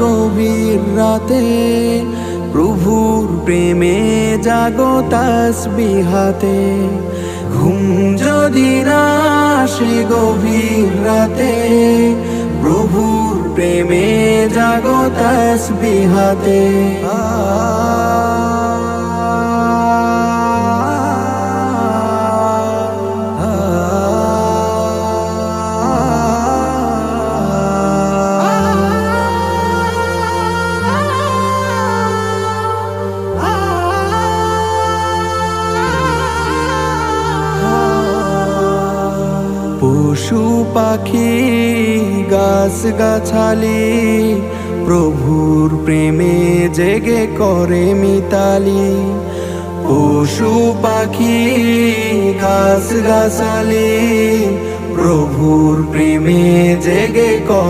গভীর রাতে, প্রভুর প্রেমে জাগো তাসবিহাতে। ঘুম যদি না আসে গভীর রাতে, প্রভুর প্রেমে জাগো তাসবিহাতে। পশু পাখি গাছ গাছালি, প্রভুর প্রেমে জেগে করে মিতালি। পশু পাখি গাছ গাছালি, প্রভুর প্রেমে জেগে করে